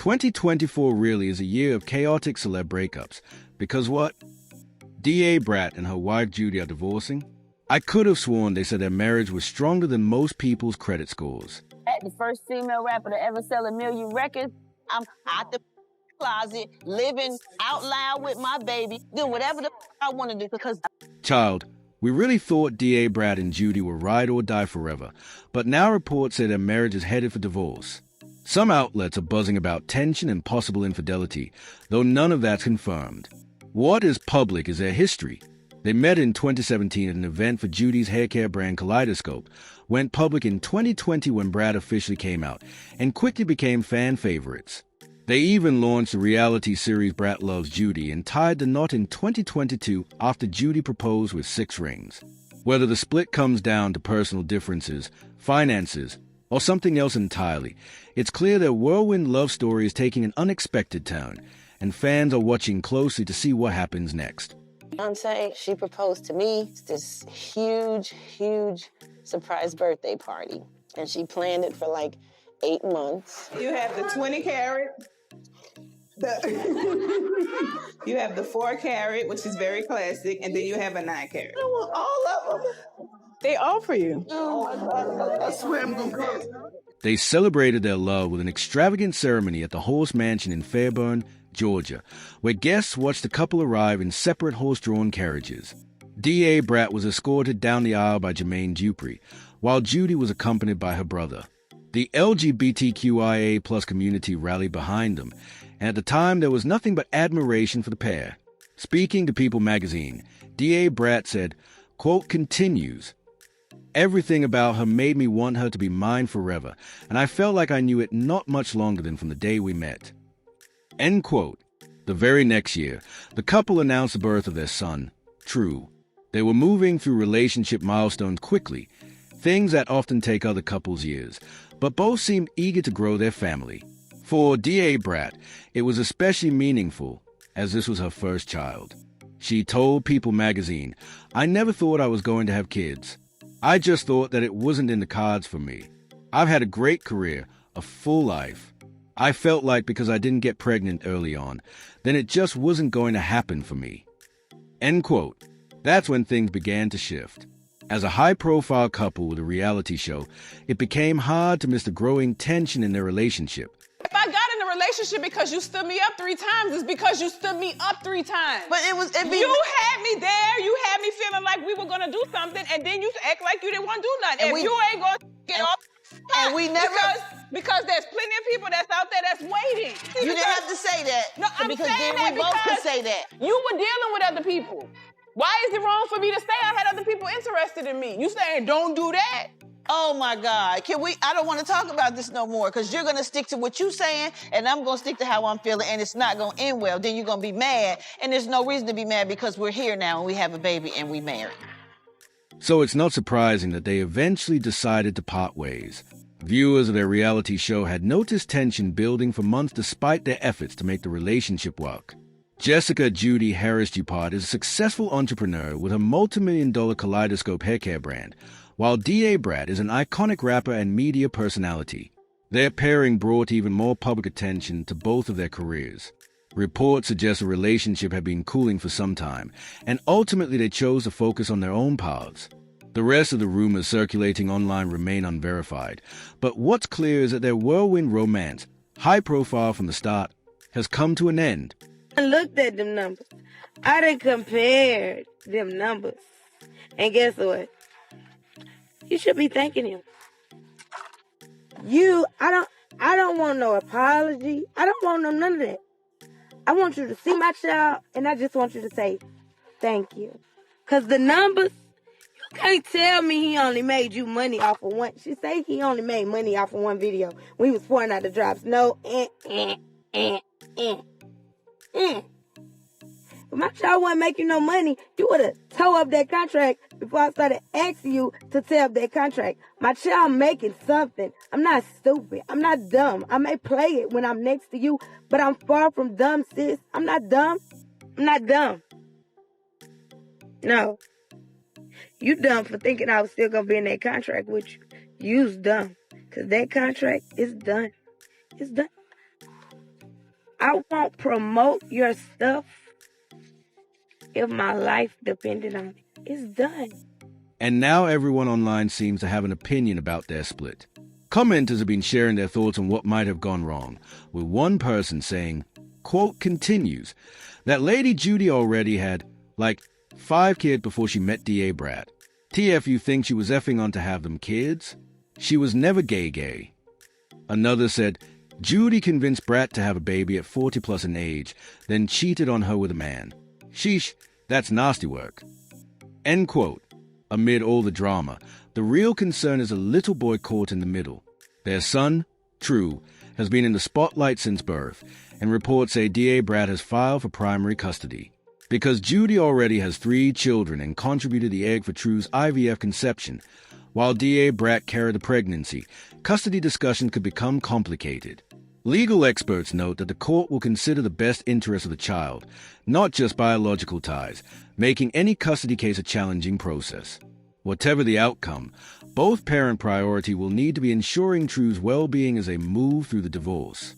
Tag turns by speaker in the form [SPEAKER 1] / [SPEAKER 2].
[SPEAKER 1] 2024 really is a year of chaotic celeb breakups. Because what? D.A. Brat and her wife Judy are divorcing? I could have sworn they said their marriage was stronger than most people's credit scores.
[SPEAKER 2] The first female rapper to ever sell 1 million records. I'm out the closet, living out loud with my baby, doing whatever the I want to do because...
[SPEAKER 1] Child, we really thought D.A. Brat and Judy were ride or die forever, but now reports say their marriage is headed for divorce. Some outlets are buzzing about tension and possible infidelity, though none of that's confirmed. What is public is their history. They met in 2017 at an event for Judy's haircare brand Kaleidoscope, went public in 2020 when Brat officially came out, and quickly became fan favorites. They even launched the reality series Brat Loves Judy and tied the knot in 2022 after Judy proposed with 6 rings. Whether the split comes down to personal differences, finances, or something else entirely, it's clear their whirlwind love story is taking an unexpected turn, and fans are watching closely to see what happens next.
[SPEAKER 2] Beyonce, she proposed to me. It's this huge surprise birthday party. And she planned it for like 8 months.
[SPEAKER 3] You have the 20 carat. You have the 4 carat, which is very classic, and then you have a 9 carat. I want all of them. They all for you.
[SPEAKER 2] Oh my God, I swear I'm gonna come.
[SPEAKER 1] They celebrated their love with an extravagant ceremony at the Horse Mansion in Fairburn, Georgia, where guests watched the couple arrive in separate horse-drawn carriages. D.A. Brat was escorted down the aisle by Jermaine Dupri, while Judy was accompanied by her brother. The LGBTQIA+ community rallied behind them, and at the time there was nothing but admiration for the pair. Speaking to People magazine, D.A. Brat said, quote, continues, "Everything about her made me want her to be mine forever, and I felt like I knew it not much longer than from the day we met." End quote. The very next year, the couple announced the birth of their son, True. They were moving through relationship milestones quickly, things that often take other couples years, but both seemed eager to grow their family. For D.A. Brat, it was especially meaningful, as this was her first child. She told People magazine, "I never thought I was going to have kids. I just thought that it wasn't in the cards for me. I've had a great career, a full life. I felt like because I didn't get pregnant early on, then it just wasn't going to happen for me." End quote. That's when things began to shift. As a high-profile couple with a reality show, it became hard to miss the growing tension in their relationship.
[SPEAKER 3] If I got in a relationship because you stood me up 3 times, it's because you stood me up 3 times.
[SPEAKER 2] But
[SPEAKER 3] you had me there, you had me feeling like we were gonna do something, and then you act like you didn't want to do nothing.
[SPEAKER 2] And
[SPEAKER 3] if you ain't gonna get off,
[SPEAKER 2] and we never...
[SPEAKER 3] Because there's plenty of people that's out there that's waiting.
[SPEAKER 2] You didn't have to say that.
[SPEAKER 3] No, I'm
[SPEAKER 2] because
[SPEAKER 3] saying
[SPEAKER 2] then
[SPEAKER 3] that
[SPEAKER 2] we both could
[SPEAKER 3] because
[SPEAKER 2] say that.
[SPEAKER 3] You were dealing with other people. Why is it wrong for me to say I had other people interested in me? You saying don't do that?
[SPEAKER 2] Oh my God, I don't want to talk about this no more because you're going to stick to what you're saying and I'm going to stick to how I'm feeling and it's not going to end well. Then you're going to be mad and there's no reason to be mad because we're here now and we have a baby and we married.
[SPEAKER 1] So it's not surprising that they eventually decided to part ways. Viewers of their reality show had noticed tension building for months despite their efforts to make the relationship work. Jessica Judy Harris Dupart is a successful entrepreneur with a multi-million-dollar Kaleidoscope haircare brand, while D.A. Brat is an iconic rapper and media personality. Their pairing brought even more public attention to both of their careers. Reports suggest the relationship had been cooling for some time, and ultimately they chose to focus on their own paths. The rest of the rumors circulating online remain unverified, but what's clear is that their whirlwind romance, high profile from the start, has come to an end.
[SPEAKER 4] I looked at them numbers. I done compared them numbers. And guess what? You should be thanking him. I don't want no apology. I don't want none of that. I want you to see my child, and I just want you to say thank you. Because the numbers, you can't tell me he only made you money off of one. She say he only made money off of one video when he was pouring out the drops. No, If my child wasn't making no money, you would have tore up that contract before I started asking you to tear up that contract. My child making something. I'm not stupid. I'm not dumb. I may play it when I'm next to you, but I'm far from dumb, sis. I'm not dumb. I'm not dumb. No. You dumb for thinking I was still going to be in that contract with you. You's dumb. Because that contract is done. It's done. I won't promote your stuff if my life depended on it. It's done.
[SPEAKER 1] And now everyone online seems to have an opinion about their split. Commenters have been sharing their thoughts on what might have gone wrong, with one person saying, quote continues, that Lady Judy already had, 5 kids before she met D.A. Brat. TF, you think she was effing on to have them kids? She was never gay. Another said, Judy convinced Brat to have a baby at 40 plus in age, then cheated on her with a man. Sheesh, that's nasty work. End quote. Amid all the drama, the real concern is a little boy caught in the middle. Their son, True, has been in the spotlight since birth, and reports say D.A. Brat has filed for primary custody. Because Judy already has 3 children and contributed the egg for True's IVF conception, while D.A. Brat carried the pregnancy, custody discussions could become complicated. Legal experts note that the court will consider the best interest of the child, not just biological ties, making any custody case a challenging process. Whatever the outcome, both parent priority will need to be ensuring True's well-being as they move through the divorce.